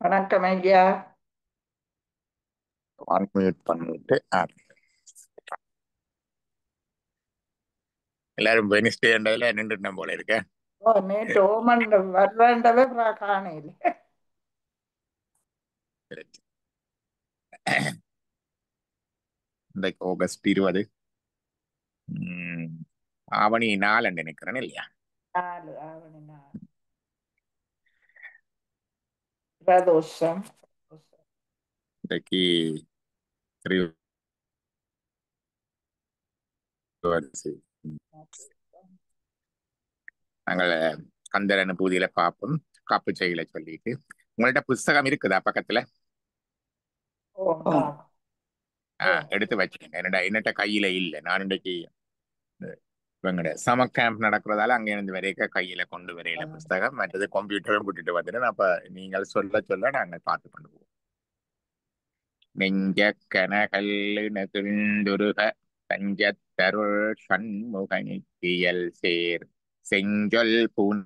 வணக்கம் ஐயா. அன்மியூட் பண்ணிட்டு எல்லாரும் வெனிஸ்டேன்றதுல நின்றுட்டேன் போல இருக்கேன். ஓ, நேற்று ஓமன் வருவேண்டவே காணையில். இன்றைக்கு ஆகஸ்ட் 20. ஆவணி 4 நினைக்கிறேன் இல்லையா? 4 ஆவணி 4 பிரதோஷம். இன்றைக்கு திரைவரிசை. நாங்கள் கந்தர் அனுபூதியில பார்ப்போம். காப்பு செய்யல சொல்லிட்டு உங்கள்ட்ட புஸ்தகம் இருக்குதா பக்கத்துல? ஓ, ஓ. எடுத்து வச்சுக்கேன். என்னட்ட கையில இல்லை. நான் இன்றைக்கு இவங்கட சமர் கேம்ப் நடக்கிறதால அங்க இருந்து வரைக்க கையில கொண்டு வரையில புஸ்தகம், மற்றது கம்ப்யூட்டரும் கூட்டிட்டு வந்துட்டேன். அப்ப நீங்கள் சொல்ல சொல்ல நாங்கள் பார்த்து கொண்டு போவோம். நெஞ்ச கனகல்லுன துந்துருக தஞ்சத்தருள் சண்முகனித்தியல் சேர் செஞ்சொல் பூனை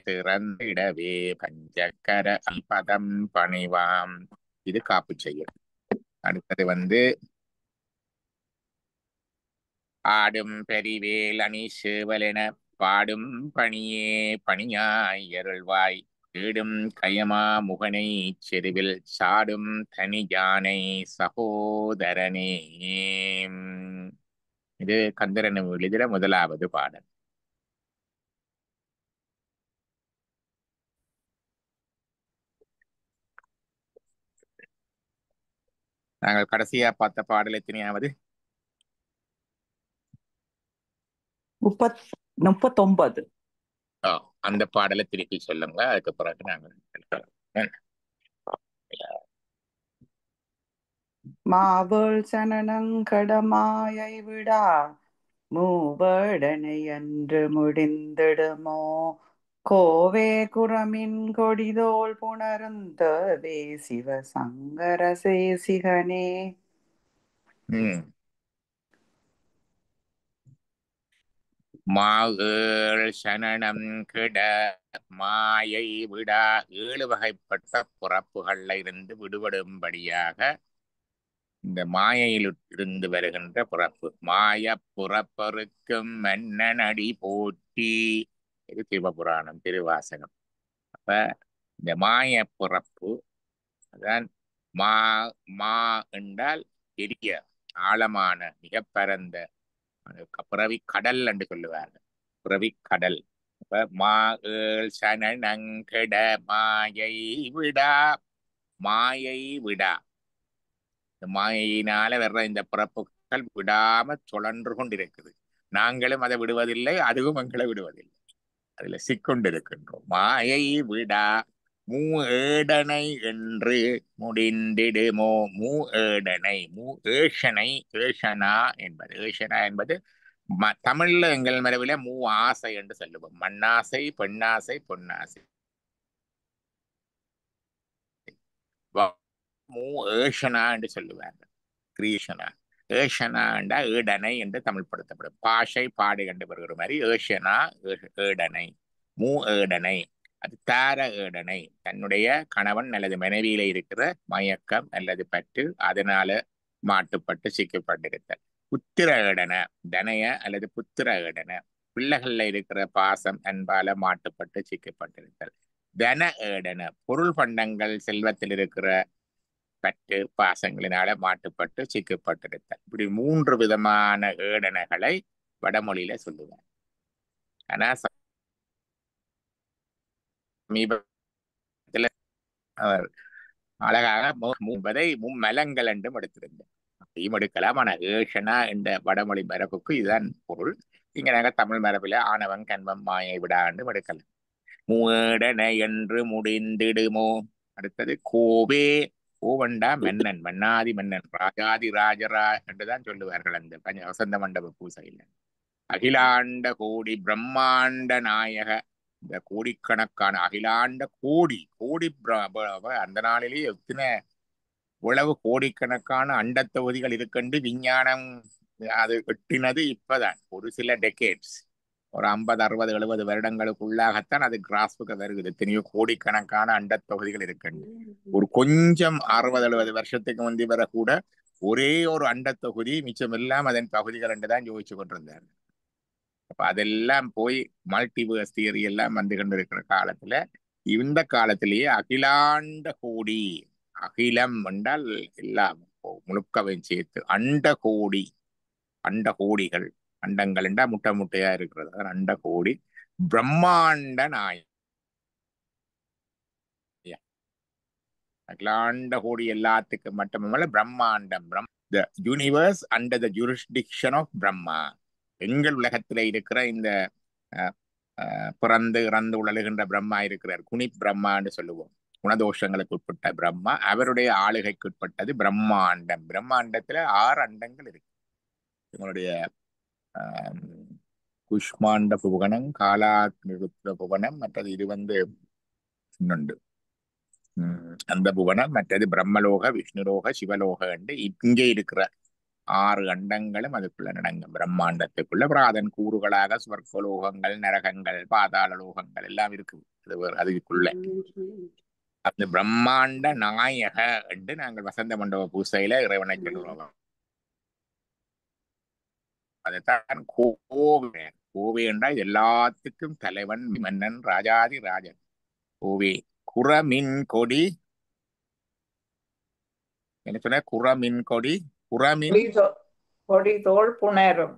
திறந்திடவே பஞ்சக்கர பதம் பணிவாம். இது காப்பு செய்யும். அடுத்தது ஆடும் பெரிவேல் அணி சேவலென பாடும் பணியே பணியாய் அருள்வாய் தேடும் கயமா முகனை செருவில் சாடும் தனி யானை சகோதரனே. இது கந்தரன் எழுதிற முதலாவது பாடல். நாங்கள் கடைசியா பார்த்த பாடல் எத்தனையாவது? 39. அந்த பாடலை திருப்பி சொல்லுங்க. அதுக்கு பிறகு நாங்கள் மாவேள் சனனங்கடமாயை விடா மூவடனை அன்று முடிந்திடுமோ கோவே குரமின் கொடிதோள் புணருந்தவே சிவசங்கர சேசிகனே. மாகேள் சனனம் கெட மாயை விடா 7 வகைப்பட்ட பிறப்புகள்ல இருந்து விடுபடும்படியாக இந்த மாயையில் இருந்து வருகின்ற பிறப்பு. மாய புறப்பருக்கும் மன்னனடி போற்றி. இது சிவபுராணம் திருவாசகம். அப்ப இந்த மாய பிறப்பு அதான் மா மா என்றால் பெரிய ஆழமான மிக பரந்த பிறவி கடல் என்று சொல்லுவார்கள். பிறவி கடல். இப்ப மா ஏழ் சனநங்கட மாயை விடா. மாயை விடா. இந்த மாயையினால வர்ற இந்த பிறப்புகள் விடாம சுழன்று கொண்டிருக்குது. நாங்களும் அதை விடுவதில்லை, அதுவும் எங்களை விடுவதில்லை. அதுல சிக்கொண்டிருக்கின்றோம். மாயை விடா மூ ஏடனை என்று முடிந்திடுமோ. மூ ஏடனை ஏஷனை. ஏஷனா என்பது தமிழ்ல எங்கள் மரபில ஆசை என்று சொல்லுவோம். மண்ணாசை, பெண்ணாசை, பொன்னாசை. மூ ஏஷனா என்று சொல்லுவார்கள். கிரீஷனா. ஏஷனாண்டா ஏடனை என்று தமிழ் படுத்தப்படும். பாஷை பாடு கண்டு வருகிற மாதிரி ஏஷனா ஏடனை. மூ ஏடனை. அது தார ஏடனை. தன்னுடைய கணவன் அல்லது மனைவியில இருக்கிற மயக்கம் அல்லது பற்று, அதனால மாட்டுப்பட்டு சிக்கப்பட்டிருத்தல். புத்திர ஏடன. தனைய அல்லது புத்திர ஏடன. பிள்ளைகள்ல இருக்கிற பாசம் அன்பால மாட்டுப்பட்டு சிக்கப்பட்டிருத்தல். தன ஏடன. பொருள் பண்டங்கள் செல்வத்தில் இருக்கிற பற்று பாசங்களினால மாட்டுப்பட்டு சிக்கப்பட்டிருத்தல். இப்படி 3 விதமான ஏடனைகளை வடமொழியில சொல்லுவார். ஆனா சமீபத்தில் அவர் அழகாக என்பதை மும்மலங்கள் என்றும் எடுத்திருந்தார். அப்படியும் எடுக்கலாம். ஆனா ஏஷனா என்ற வடமொழி மரபுக்கு இதுதான் பொருள். இங்க நாங்க தமிழ் மரபில ஆணவம் கண்மம் மாயை விடா என்றும் எடுக்கலாம். மூடனை என்று முடிந்திடுமோ. அடுத்தது கோவே. கோவண்டா மன்னன், மன்னாதி மன்னன், ராஜாதி ராஜரா என்றுதான் சொல்லுவார்கள் அந்த வசந்த மண்டப பூசையில். அகிலாண்ட கோடி பிரம்மாண்ட நாயக. இந்த கோடிக்கணக்கான அகிலாண்ட கோடி கோடி அந்த நாளிலேயே எத்தனை உளவு கோடிக்கணக்கான அண்ட தொகுதிகள் இருக்கண்டு விஞ்ஞானம் அது எட்டினது இப்பதான் ஒரு சில டெக்கேட்ஸ். ஒரு 50 60 70 வருடங்களுக்குள்ளாகத்தான் அது கிராஸ்புக்கு வருகிறது. எத்தனையோ கோடிக்கணக்கான அண்டத் தொகுதிகள் இருக்கின்றன. ஒரு கொஞ்சம் 60 70 வருஷத்துக்கு முந்தி வர கூட ஒரே ஒரு அண்டத் தொகுதி மிச்சம் எல்லாம் அதன் பகுதிகள் என்று தான் யோசிச்சு கொண்டிருந்தார். அப்ப அதெல்லாம் போய் மல்டிவர்ஸ் தியரி எல்லாம் வந்து கொண்டிருக்கிற காலத்துல இந்த காலத்திலேயே அகிலாண்ட கோடி, அகிலம் என்றால் எல்லாம் முழுக்கவையும் சேர்த்து அண்ட கோடி, அண்ட கோடிகள், அண்டங்கள் என்றா முட்டை முட்டையா இருக்கிறது, அதான் அண்ட கோடி பிரம்மாண்ட நாயகன். அகிலாண்ட கோடி எல்லாத்துக்கும் மட்டுமல்ல, பிரம்மாண்டம், the universe under the jurisdiction of Brahma. எங்கள் உலகத்துல இருக்கிற இந்த பிறந்து இறந்து உழலுகின்ற பிரம்மா இருக்கிறார், குனி பிரம்மான்னு சொல்லுவோம். குணதோஷங்களுக்கு உட்பட்ட பிரம்மா, அவருடைய ஆளுகைக்கு உட்பட்டது பிரம்மாண்டம். பிரம்மாண்டத்துல 6 அண்டங்கள் இருக்கு. உங்களுடைய குஷ்மாண்ட புவனம், காலாக்னிருத்ர புவனம், மற்றது இது இன்னொன்று அந்த புவனம், மற்றது பிரம்மலோக, விஷ்ணுலோக, சிவலோக என்று இங்கே இருக்கிற 6 அண்டங்களும் அதுக்குள்ள நடங்கும். பிரம்மாண்டத்துக்குள்ள அப்புறம் அதன் கூறுகளாக ஸ்வர்கலோகங்கள், நரகங்கள், பாதாள லோகங்கள் எல்லாம் இருக்குது. அதுக்குள்ள அந்த பிரம்மாண்ட நாயக என்று நாங்கள் வசந்த மண்டப பூசையில இறைவனை சொல்லுவோம். அதைத்தான் கோவே. கோவே என்றால் எல்லாத்துக்கும் தலைவன், மன்னன், ராஜாதி ராஜன். கோவே குறமின் கொடி, என்ன சொன்ன? குறமின் கொடி, குறமின் கொடி தோல் புணரும்,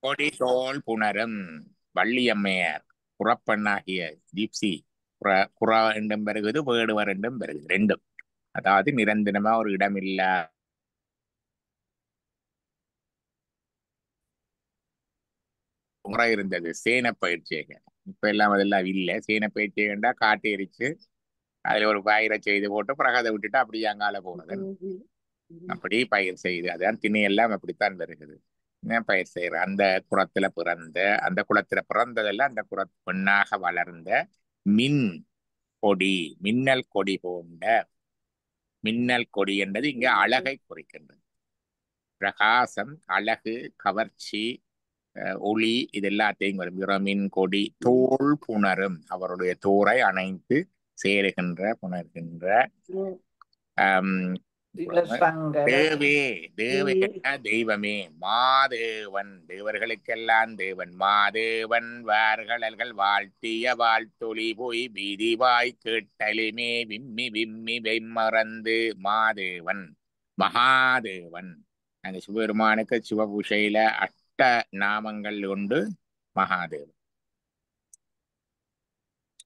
கொடி தோல் புணரும். வள்ளியம்மையார் குறப்பெண்ணாகிய தீப்சி குறா என்றும் பெருகுது, வேடுவர் என்றும் பெருகுது, ரெண்டும். அதாவது நிரந்தரமா ஒரு இடம் இல்ல முறை இருந்தது சேன பயிற்சிகள். இப்ப எல்லாம் அதெல்லாம் இல்லை. சேன பயிற்சிகண்டா காட்டு எரிச்சு அதுல ஒரு பயிரை செய்து போட்டு பிரகதை விட்டுட்டு அப்படியே அங்கால போறது. அப்படி பயிர் செய்து அதான் திணையெல்லாம் அப்படித்தான் வருகிறது. பயிர் செய்யற அந்த குளத்துல பிறந்த, அந்த குளத்துல பிறந்ததெல்லாம் அந்த பெண்ணாக வளர்ந்த மின் கொடி, மின்னல் கொடி போன்ற, மின்னல் கொடி என்றது இங்க அழகை குறிக்கின்றது. பிரகாசம், அழகு, கவர்ச்சி, ஒளி, இது எல்லாத்தையும் வரும். இரமின் கொடி தோல் புணரும், அவருடைய தோரை அணைத்து சேருகின்ற, புணர்கின்ற. தேவே, தேவேன தெய்வமே, மாதேவன், தேவர்களுக்கெல்லாம் தேவன், மாதேவன் வார்களல்கள் வாழ்த்திய வாழ்த்தொளி போய் வீதிவாய் கேட்டலுமே விம்மி விம்மி வெம்மறந்து. மாதேவன், மகாதேவன். அந்த சிவபெருமானுக்கு சிவபூஷையில அஷ்ட நாமங்கள் உண்டு, மகாதேவன்.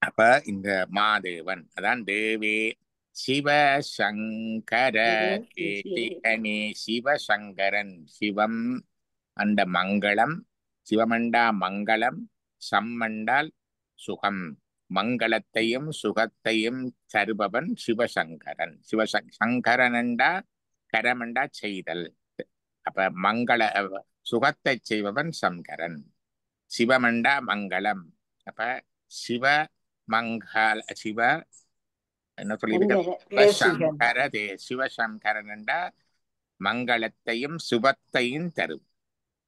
அப்ப இந்த மாதேவன் அதான் தேவே சிவசங்கர கேட்டிகனே. சிவசங்கரன், சிவம் அண்ட மங்களம், சிவமண்டா மங்களம், சம்மண்டால் சுகம், மங்களத்தையும் சுகத்தையும் தருபவன் சிவசங்கரன். சங்கரனண்டா கரமண்டா செய்தல். அப்ப மங்கள சுகத்தை செய்பவன் சங்கரன். சிவமண்டா மங்களம். அப்ப சிவ மங்கள, சிவ என்ன சொல்லியிருக்க, சிவசங்கரன் என்றா மங்களத்தையும் சுபத்தையும் தரும்.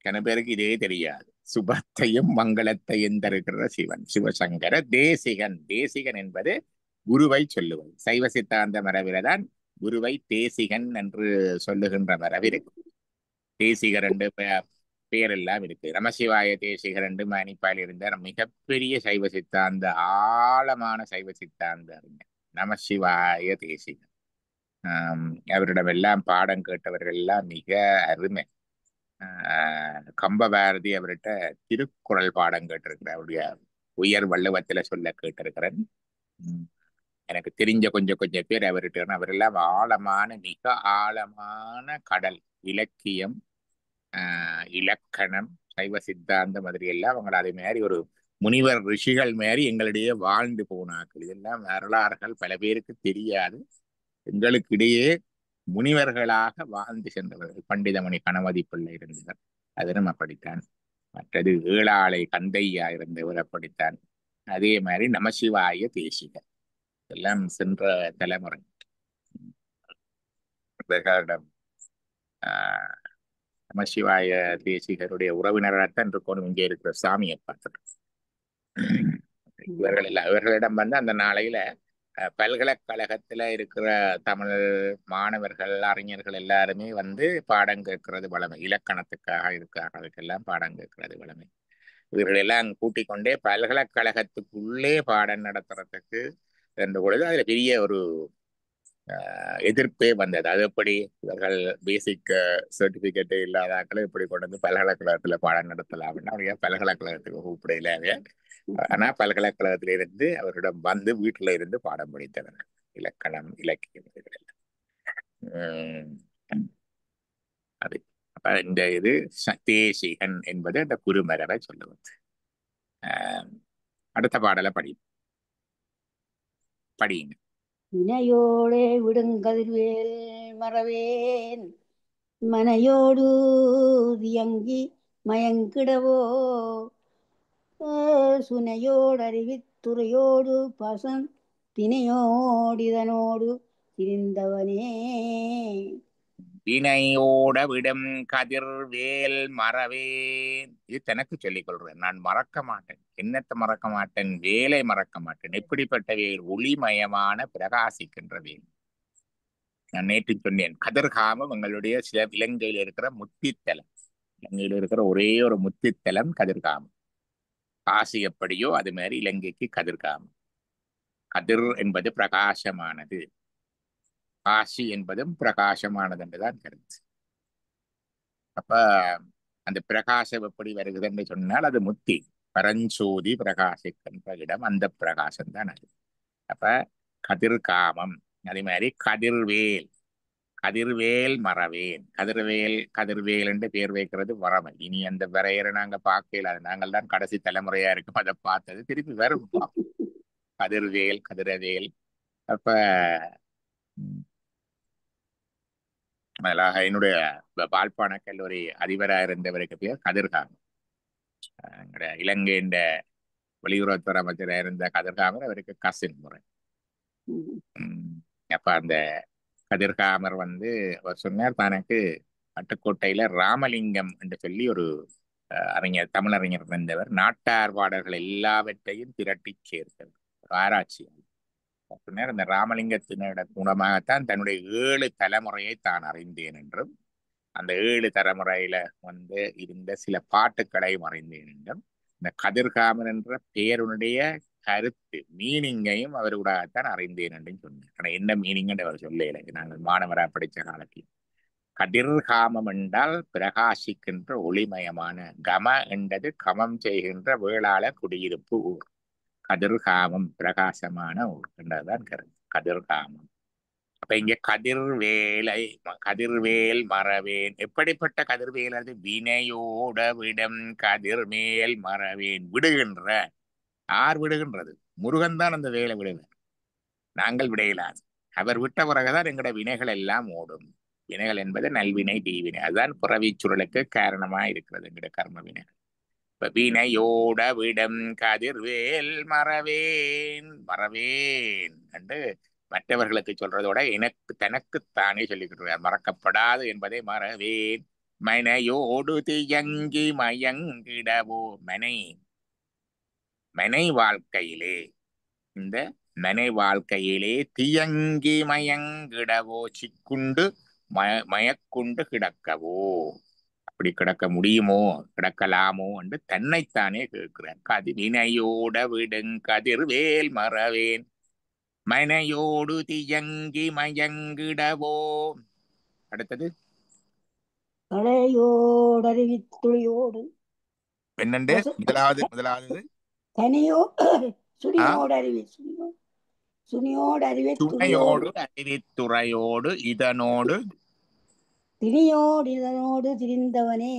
கன பேருக்கு இதே தெரியாது. சுபத்தையும் மங்களத்தையும் தருகிற சிவன் சிவசங்கர. தேசிகன், தேசிகன் என்பது குருவை சொல்லுவது. சைவ சித்தாந்த மரபில்தான் குருவை தேசிகன் என்று சொல்லுகின்ற மரபு இருக்கு. தேசிகர் என்று பெயர் எல்லாம் இருக்கு. நமசிவாய தேசிகர் என்று மணிப்பால் இருந்தார். மிகப்பெரிய சைவ சித்தாந்த, ஆழமான சைவ சித்தாந்த அறிஞர் நமசிவாய தேசிகர். அவரிடமெல்லாம் பாடம் கேட்டவர்கள் எல்லாம் மிக அருமை. கம்பபாரதி அவர்கிட்ட திருக்குறள் பாடம் கேட்டிருக்கிறேன். அவருடைய உயர் வள்ளுவத்துல சொல்ல கேட்டிருக்கிறேன். எனக்கு தெரிஞ்ச கொஞ்சம் பேர் அவர்கிட்ட. அவரெல்லாம் ஆழமான, மிக ஆழமான கடல். இலக்கியம், இலக்கணம், சைவ சித்தாந்த மாதிரி எல்லாம் அவங்களை அதே மாதிரி ஒரு முனிவர் ரிஷிகள் மாதிரி எங்களிடையே வாழ்ந்து போனார்கள். இதெல்லாம் வரலாறுகள் பல பேருக்கு தெரியாது. எங்களுக்கு இடையே முனிவர்களாக வாழ்ந்து சென்றவர்கள். பண்டிதமணி கணபதி பிள்ளை இருந்தவர், அதனும் அப்படித்தான். மற்றது ஏழாளை கந்தையா இருந்தவர் அப்படித்தான். அதே மாதிரி நமசிவாய தேசிகர் எல்லாம் சென்ற தலைமுறை. நமசிவாய தேசிகருடைய உறவினராகத்தான் இருக்கணும் இங்கே இருக்கிற சாமியை பார்த்துட்டு. இவர்களிடம் வந்து அந்த நாளையில பல்கலைக்கழகத்துல இருக்கிற தமிழ் மாணவர்கள் அறிஞர்கள் எல்லாருமே வந்து பாடம் கேட்கறது வளமை, இலக்கணத்துக்காக இருக்காக அதுக்கெல்லாம் பாடம் கேட்கறது வளமை. இவர்களெல்லாம் கூட்டிக் கொண்டே பல்கலைக்கழகத்துக்குள்ளே பாடம் நடத்துறதுக்கு என்ற பொழுது அதுல பெரிய ஒரு எதிர்ப்பே வந்தது. அது எப்படி இவர்கள் பேசிக் சர்டிபிகேட் இல்லாதாக்களை இப்படி கொண்டு வந்து பல்கலைக்கழகத்துல பாடம் நடத்தலாம்னா அவரையா பல்கலைக்கழகத்துக்கு கூப்பிடையில. ஆனா பல்கலைக்கழகத்திலிருந்து அவரிடம் வந்து வீட்டில இருந்து பாடம் படித்தவர், இலக்கணம் இலக்கியம் இதுகள் அது. அப்ப இந்த இது தேசிகன் என்பது அந்த குருமரரை சொல்லுவது. அடுத்த பாடலை படியுங்க. வினையோடே விடுங்கதிர்வேல் மறவேன் மனையோடு தியங்கி மயங்கிடவோ சுனையோடு அறிவித்துறையோடு பசன் தினையோடிதனோடு திரிந்தவனே. வினையோட விடும் கதிர்வேல் மறவேன். இது தனக்கு சொல்லிக் கொள்றேன். நான் மறக்க மாட்டேன். என்னத்தை மறக்க மாட்டேன்? வேலை மறக்க மாட்டேன். எப்படிப்பட்ட வேல்? ஒளிமயமான பிரகாசிக்கின்ற வேல். நான் நேற்று சொன்னேன், கதிர்காமம் எங்களுடைய சில இலங்கையில் இருக்கிற முத்தித்தலம். இலங்கையில் இருக்கிற ஒரே ஒரு முத்தித்தலம் கதிர்காமம். காசி எப்படியோ அது மாதிரி இலங்கைக்கு கதிர்காமம். கதிர் என்பது பிரகாசமானது, காசி என்பதும் பிரகாசமானது என்றுதான் கருத்து. அப்ப அந்த பிரகாசம் எப்படி வருகுதுன்னு சொன்னால் அது முத்தி, பரஞ்சோதி பிரகாசிக்கின்ற இடம், அந்த பிரகாசம் தான் அது. அப்ப கதிர்காமம். அதே மாதிரி கதிர்வேல், கதிர்வேல் மறவேன். கதிர்வேல் என்று பேர் வைக்கிறது வறமை. இனி அந்த வரையறை நாங்க பார்க்கல, நாங்கள் தான் கடைசி தலைமுறையா இருக்கும் அதை பார்த்தது. திருப்பி வரும் கதிர்வேல் கதிரவேல். அப்ப என்னுடைய பால்பான கல்லூரி அதிபராக இருந்தவருக்கு பேர் கதிர்காமம். இலங்கை என்ற வெளியுறவுத்துறை அமைச்சராக இருந்த கதிர்காமர் அவருக்கு கசின் முறை. அப்ப அந்த கதிர்காமர் வந்து அவர் சொன்னார், தனக்கு பட்டுக்கோட்டையில ராமலிங்கம் என்று சொல்லி ஒரு அறிஞர், தமிழறிஞர் இருந்தவர். நாட்டார் பாடல்கள் எல்லாவற்றையும் திரட்டி சேர்த்தவர், ஆராய்ச்சி. சொன்னார், இந்த ராமலிங்கத்தினோட மூலமாகத்தான் தன்னுடைய 7 தலைமுறையை தான் அறிந்தேன் என்றும், அந்த 7 தலைமுறையில வந்து இருந்த சில பாட்டுக்களையும் அறிந்தேன் என்றும், இந்த கதிர்காமன் என்ற பெயருடைய கருத்து மீனிங்கையும் அவருடாகத்தான் அறிந்தேன் என்று சொன்னார். ஆனா என்ன மீனிங் அவர் சொல்லலை. நாங்கள் மாணவராக படித்த காலத்தில் கதிர்காமம் என்றால் பிரகாசிக்கின்ற ஒளிமயமான, கம என்றது கமம் செய்கின்ற வேளாள குடியிருப்பு ஊர். கதிர்காமம் பிரகாசமான ஊர் என்றதுதான் கருத்து, கதிர்காமம். அப்ப இங்க கதிர்வேல் மறவேன். எப்படிப்பட்ட கதிர்வேல் அது? வினையோட விடம் கதிர்மேல் மறவேன். விடுகின்ற, யார் விடுகின்றது? முருகன் தான் அந்த வேலை விடுவார், நாங்கள் விடையிலாது. அவர் விட்ட பிறகுதான் எங்கட வினைகள் எல்லாம் ஓடும். வினைகள் என்பது நல்வினை தீவினை, அதுதான் பிறவி சுருளுக்கு காரணமா இருக்கிறது எங்கட கர்ம வினைகள். இப்ப வினையோட விடம் கதிர்வேல் மறவேன். மறவேன் என்று மற்றவர்களுக்கு சொல்றதோட எனக்கு தனக்குத்தானே சொல்லிக்கிட்டு மறக்கப்படாது என்பதை மறவேன். மனையோடு தியங்கி மயங்கிடவோ. மனை வாழ்க்கையிலே, இந்த மனை வாழ்க்கையிலே தியங்கி மயங்கிடவோ, சிக்குண்டு மயக்குண்டு கிடக்கவோ. அப்படி கிடக்க முடியுமோ, கிடக்கலாமோ என்று தன்னைத்தானே கேட்கிறார். வினையோட விடுங் கதிர்வேல் மறவேன், மனையோடு தியங்கி மயங்கிடவோ. அடுத்தது கலையோடு அறிவித்துளியோடு என்னண்டு? முதலாவது தனியோ சுனியோடு சுனையோடு அறிவித்துறையோடு இதனோடு தினியோடு திரிந்தவனே.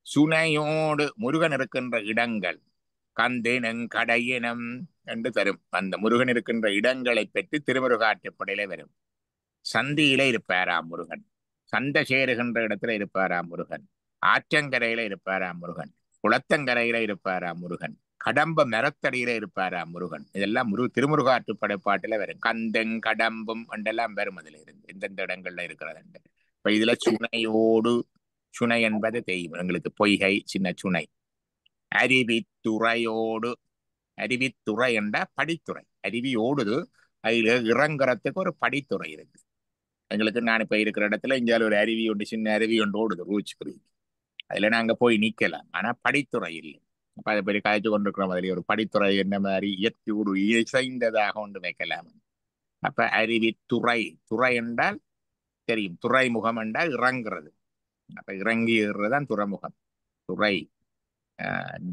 சுனையோடு முருகன் இருக்கின்ற இடங்கள், கந்தேனம் கடையினம் என்று தரும். அந்த முருகன் இருக்கின்ற இடங்களை பெற்று திருமுருகாற்றுப்படையில வரும். சந்தியில இருப்பாராம் முருகன், சண்டை சேருகின்ற இடத்துல இருப்பாராம் முருகன், ஆற்றங்கரையில இருப்பாராம் முருகன், குளத்தங்கரையில இருப்பாராம் முருகன், கடம்ப மரத்தடியில இருப்பாராம் முருகன். இதெல்லாம் திருமுருகாற்று படைப்பாட்டுல வரும். கந்தங் கடம்பும் என்றெல்லாம் வரும். அதுல இருந்து எந்தெந்த இடங்கள்ல இருக்கிறது. இப்ப இதுல சுனை என்பது தெரியும் எங்களுக்கு, பொய்கை சின்ன சுனை. அருவித்துறையோடு, அருவித்துறை என்ற படித்துறை, அருவி ஓடுது, அதுல இறங்குறதுக்கு ஒரு படித்துறை இருக்கு எங்களுக்கு. நான் இப்ப இருக்கிற இடத்துல இங்க ஒரு அருவி ஒன்று, சின்ன அருவி ஒன்று ஓடுது, ரூச்புரி. அதுல நாங்க போய் நிக்கலாம், ஆனா படித்துறை இல்லை. அப்ப அதை போய் காய்ச்சி கொண்டிருக்கிற மாதிரி ஒரு படித்துறை என்ன மாதிரி இயற்கையோடு இசைந்ததாக ஒன்று வைக்கலாம். அப்ப அருவித்துறை, துறை என்றால் தெரியும், துறைமுகம் என்றால் இறங்குறது. அப்ப இறங்கி ஏறுறதுதான் துறைமுகம், துறை.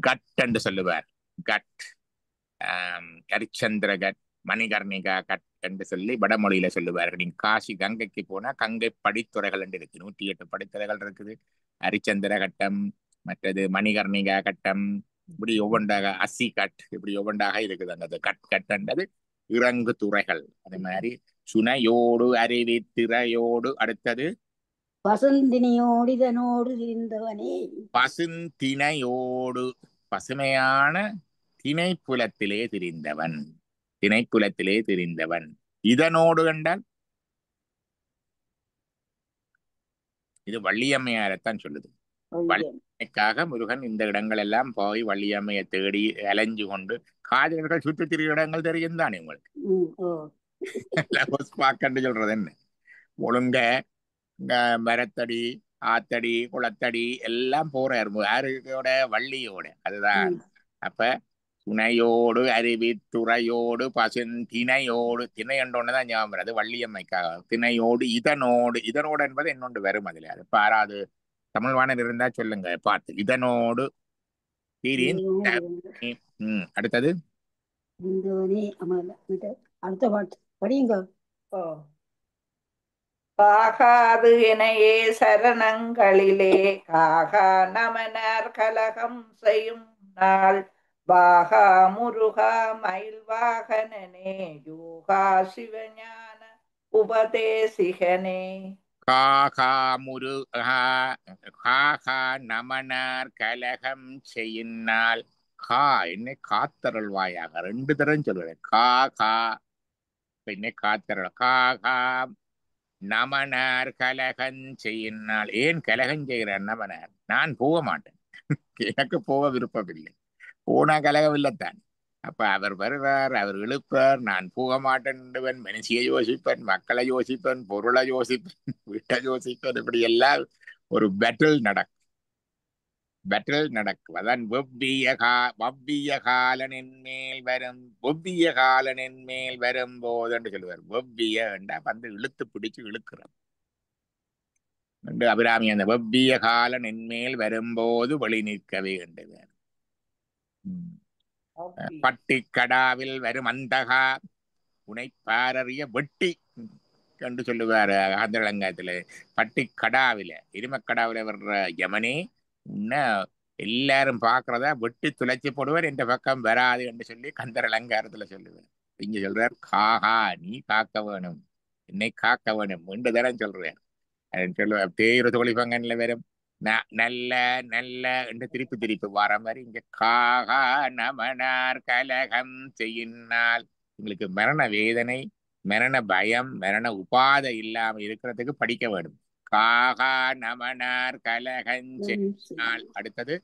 கட் என்று சொல்லுவார், cut. Harishchandra cut, Manikarnika cut என்று சொல்லி வடமொழியில சொல்லுவார்கள். நீங்க காசி கங்கைக்கு போனா கங்கை படித்துறைகள் என்று இருக்கு, 108 படித்துறைகள் இருக்குது. ஹரிச்சந்திர கட்டம், மற்றது மணிகர்ணிகா கட்டம், இப்படி ஒவ்வொன்றாக அசி கட், இப்படி ஒவ்வொன்றாக இருக்குது. அந்த கட் கட்டன்றது இறங்கு துறைகள். அதே மாதிரி சுனையோடு அருவி திரையோடு. அடுத்தது பசுந்தினியோடு இதனோடு திரிந்தவனே. பசுந்திணையோடு, பசுமையான திணைப்புலத்திலே திரிந்தவன், திணைப்புலத்திலே திரிந்தவன். இதனோடு கண்டால் இது வள்ளியம்மையாரத்தான் சொல்லுது. வள்ளியம்மைக்காக முருகன் இந்த இடங்கள் எல்லாம் போய் வள்ளியம்மையை தேடி அலைஞ்சு கொண்டு, காதலர்கள் சுற்றி திரிய இடங்கள் தெரியும் தானே உங்களுக்கு. பார்க்கன்னு சொல்றது என்ன, ஒழுங்க மரத்தடி, ஆத்தடி, குளத்தடி எல்லாம் போறாரு யாரோட, வள்ளியோட. அதுதான். அப்ப துணையோடு அருவி துறையோடு பசுந்திணையோடு, திணை என்றோன்னுதான் ஞாபகம், அது வள்ளியம்மைக்காக. திணையோடு இதனோடு, இதனோடு என்பது என்னொன்று வரும் அதுல. அது பாராது தமிழ்வாணர் இருந்தா சொல்லுங்க பார்த்து. இதனோடு அடுத்தது அடுத்த பாட்டு படியுங்க. பாகாது இணையே சரணங்களிலே காகா நமனர் கலகம் செய்யும் நாள் பாகா முருகா மயில் வாகனனே யோகா சிவஞான உபதேசிகனே. காகா முருகா, காகா நமனார் கலகம் செய்யினால், கா என்னை காத்தருள்வாயாக, 2 தரம் சொல்லுவேன். காகா என்னை காத்தருள், காகா நமனார் கலகம் செய்யினால். ஏன் கலகம் செய்கிறார் நமனார்? நான் போக மாட்டேன், எனக்கு போக விருப்பமில்லை, போனா கலகம் இல்லைத்தான். அப்ப அவர் வருவார், அவர் இழுப்பார், நான் போக மாட்டேன். மனுஷியை யோசிப்பேன், மக்களை யோசிப்பேன், பொருளை யோசிப்பேன், வீட்டை யோசிப்பேன். இப்படி எல்லாம் ஒரு பேட்டில் நடக்கும், பேட்டில் நடக்கும். அதான் வவ்விய காலனின் மேல் வரும், வவ்விய காலனின் மேல் வரும் போது என்று சொல்லுவார். வவ்விய என்றா வந்து இழுத்து பிடிச்சு இழுக்கிறோம் என்று அபிராமி. அந்த வவ்விய காலனின் மேல் வரும்போது வழி நிற்கவே என்றுவார். பட்டிக்கடாவில் வரும் அந்தகா உனை பாரறிய வெட்டி என்று சொல்லுவார் ஆந்திரலங்கத்துல. பட்டிக்கடாவில, எருமக்கடாவில வர்ற யமனே, உன்ன எல்லாரும் பாக்குறதா வெட்டி துளைச்சி போடுவார், என்ற பக்கம் வராது என்று சொல்லி கந்தர் அலங்காரத்துல சொல்லுவார். இங்க சொல்றார், காகா நீ காக்க வேணும், என்னை காக்க வேணும் என்று தானே சொல்றார். சொல்லுவார் தேயிர தோழிபங்கன்ல வரும் நல்ல நல்ல என்று திருப்பி திருப்பி வர மாதிரி இங்க காகா நமனார் கலகம் செய்யினால். உங்களுக்கு மரண வேதனை, மரண பயம், மரண உபாதை இல்லாம இருக்கிறதுக்கு படிக்க வேண்டும். காகா நமனார் கலகம் செய்யினால். அடுத்தது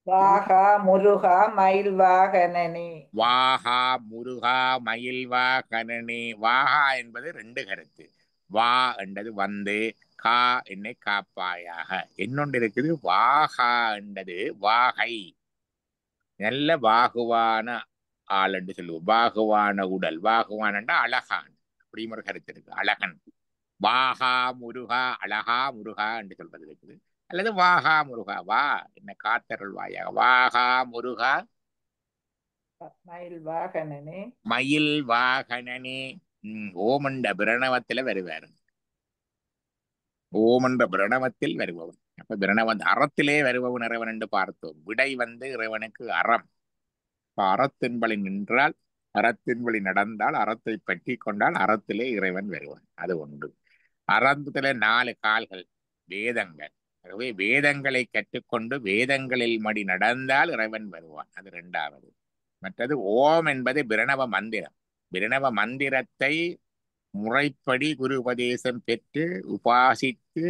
வாகா முருகா மயில் வாகனனே. வாகா முருகா மயில் வாகனனே. வாகா என்பது 2 கருத்து. வா என்றது வந்து, கா என்னை காப்பாயாக. இன்னொன்று இருக்குது வாகா என்றது வாகை, நல்ல வாகுவான ஆள் என்று சொல்லுவோம். வாகுவான உடல், வாகுவான் என்றா அழகான், அப்படி ஒரு கருத்து இருக்கு, அழகன். வாகா முருகா, அழகா முருகா என்று சொல்றது இருக்குது. அல்லது வாகா முருகா, வா என்ன காத்தருள் வாயாக. வாகா முருகா மயில் வாகனனே, மயில் வாகனனே. ஓமண்ட பிரணவத்துல வருவார், ஓமன்ற பிரணவத்தில் வருபவன். அப்ப பிரணவன் அறத்திலே வருபவன் இறைவன் என்று பார்த்தோம். விடை வந்து இறைவனுக்கு அறம். அறத்தின்படி நின்றால், அறத்தின்படி நடந்தால், அறத்தை பற்றி கொண்டால் அறத்திலே இறைவன் வருவான். அது ஒன்று. அறத்திலே 4 கால்கள் வேதங்கள். ஆகவே வேதங்களை கற்றுக்கொண்டு வேதங்களில் மடி நடந்தால் இறைவன் வருவான். அது 2வது. மற்றது ஓம் என்பது பிரணவ மந்திரம். பிரணவ மந்திரத்தை முறைப்படி குரு உபதேசம் பெற்று உபாசித்து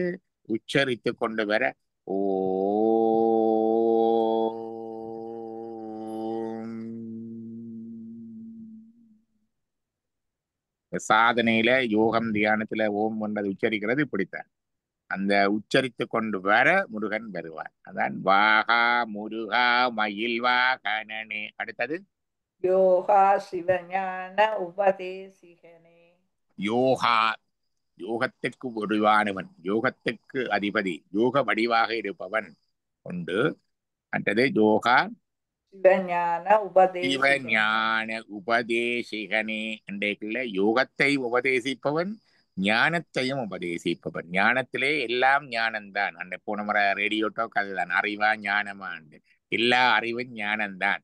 உச்சரித்து கொண்டு வர ஓ சாதனையில யோகம் தியானத்துல ஓம் கொண்டது உச்சரிக்கிறது இப்படித்தான். அந்த உச்சரித்து கொண்டு வர முருகன் வருவார். அதான் வாகா முருகா மயில் வாகனனே. அடுத்தது யோகா சிவஞான உபதேசிகனே. யோகா, யோகத்துக்கு உருவானவன், யோகத்துக்கு அதிபதி, யோக வடிவாக இருப்பவன் உண்டு. அடுத்தது யோகா சிவஞான உபதேசிகனே. சிவஞான உபதேசிகனே. அன்றைக்குள்ள யோகத்தை உபதேசிப்பவன், ஞானத்தையும் உபதேசிப்பவன். ஞானத்திலே எல்லாம் ஞானம்தான். அந்த போன முறை ரேடியோ டாக் அதுதான், அறிவா ஞானமா. எல்லா அறிவும் ஞானம்தான்.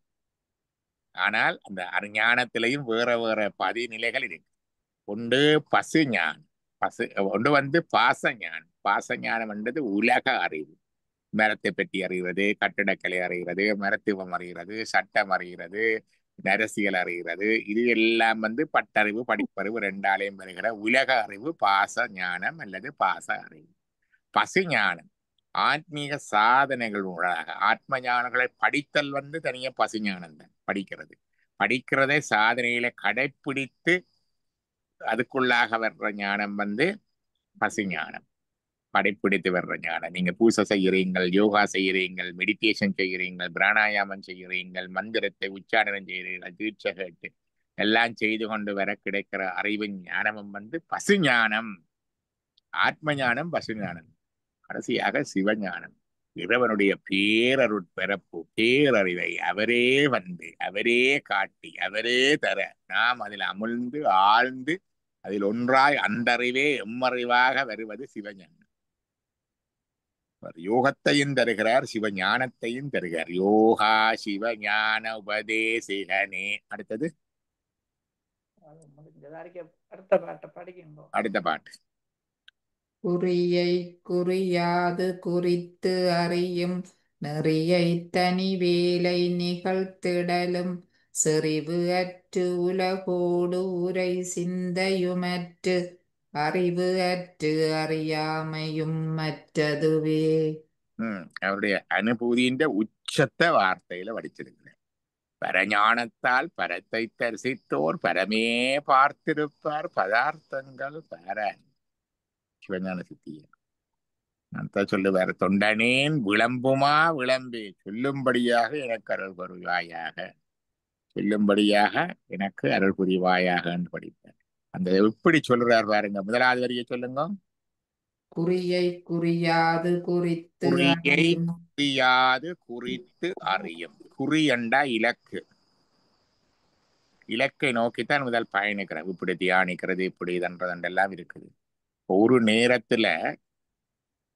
ஆனால் அந்த ஞானத்திலையும் வேற வேற படிநிலைகள் இருக்கு. ஒன்று பசு ஞானம், ஒன்று பாச ஞானம். பாச ஞானம் என்றது உலக அறிவு. மரத்தை பற்றி அறிகிறது, கட்டிடக்கலை அறிகிறது, மருத்துவம் அறிகிறது, சட்டம் அறிகிறது, அரசியல் அறிகிறது. இது எல்லாம் பட்டறிவு படிப்பறிவு ரெண்டாலையும் வருகிற உலக அறிவு பாச ஞானம் அல்லது பாச அறிவு. பசு ஞானம் ஆத்மீக சாதனைகள் ஊடாக ஆத்ம ஞானங்களை படித்தல் தனியா பசு ஞானம் தான். படிக்கிறதை சாதனையில கடைப்பிடித்து அதுக்குள்ளாக வர்ற ஞானம் பசு ஞானம். படைப்பிடித்து வர்ற ஞானம். நீங்க பூசை செய்கிறீங்கள், யோகா செய்கிறீங்கள், மெடிடேஷன் செய்கிறீங்கள், பிராணாயாமம் செய்கிறீங்கள், மந்திரத்தை உச்சாரணம் செய்கிறீர்கள், தீட்சை கேட்டு எல்லாம் செய்து கொண்டு வர கிடைக்கிற அறிவு ஞானமும் பசு ஞானம். ஆத்ம ஞானம் பசு ஞானம். கடைசியாக சிவஞானம். இறைவனுடைய பேரருட்பிறப்பு, பேரறிவை அவரே அவரே காட்டி அவரே தர நாம் அதில் அமிழ்ந்து ஆழ்ந்து அதில் ஒன்றாய் அந்த அறிவே எம்மறிவாக வருவது சிவஞானம். யோகத்தையும் தருகிறார், சிவஞானத்தையும் தருகிறார். யோகா சிவஞான உபதேசிகனே. அடுத்தது அடுத்த பாட்டை படிக்கும்போ. அடுத்த பாட்டு குறியை குறியாது குறித்து அறியும் நெறியை தனி வேலை நிகழ்த்திடலும் செறிவு அற்று உலகோடு உரை சிந்தையுமற்று அறிவு அற்று அறியாமையும் மற்றதுவே. அவருடைய அனுபூதியின் உச்சத்தை வார்த்தையில வடிச்சிருக்கிறேன். பரஞானத்தால் பரத்தை தரிசித்தோர் பரமே பார்த்திருப்பார் பதார்த்தங்கள் பர. சிவஞான சித்திய நான் சொல்லுவார். தொண்டனேன் விளம்புமா விளம்பே சொல்லும்படியாக எனக்கு அருள் புரிவாயாக, சொல்லும்படியாக எனக்கு அருள் புரிவாயாக என்று படிப்பார். அந்த எப்படி சொல்றார் பாருங்க. முதலாவது வரியை சொல்லுங்க. குறியை குறியாது குறித்து குறியை குறியாது குறித்து அறியும். குறி என்றா இலக்கு. இலக்கை நோக்கித்தான் முதல் பயணிக்கிறது. இப்படி தியானிக்கிறது, இப்படி இதன்றதெல்லாம் இருக்குது. ஒரு நேரத்துல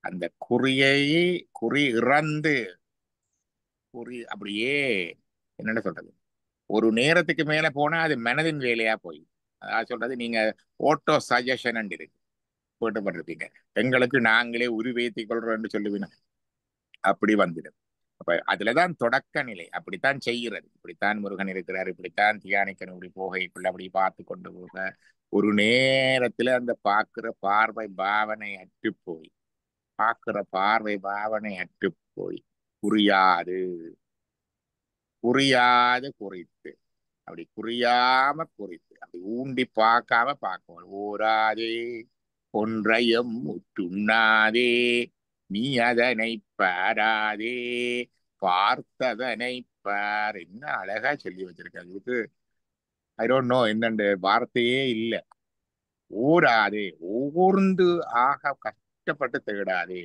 அந்த குறி இறந்து குறி அப்படியே என்னென்ன சொல்றது, ஒரு நேரத்துக்கு மேல போனா அது மனதின் வேலையா போய், அதாவது சொல்றது நீங்க ஓட்டோ சஜஷன் இருக்கு போட்டுப்பட்டிருப்பீங்க. எங்களுக்கு நாங்களே உருவேற்றிக் கொள்றோம்னு சொல்லுவீங்க. அப்படி வந்துடும். அப்ப அதுலதான் தொடக்க நிலை. அப்படித்தான் செய்கிறது. இப்படித்தான் முருகன் இருக்கிறார், இப்படித்தான் தியானிக்கணும், இப்படி போகைக்குள்ள அப்படி பார்த்து கொண்டு போக ஒரு நேரத்துல அந்த பார்க்கிற பார்வை பாவனை அற்று போய், புரியாது குறித்து, அப்படி குறியாம குறித்து, அப்படி ஊண்டி பார்க்காம பார்க்கணும். ஓராதே ஒன்றையும் உற்றுண்ணாதே நீ அதனை பாராதே பார்த்ததனை பார். என்ன அழகா சொல்லி வச்சிருக்காரு. இதுக்கு ஐ டோன்ட் நோ என்னண்டு வார்த்தையே இல்லை. ஓராதே ஊர்ந்து ஆக கஷ்டப்பட்டு தேடாதே,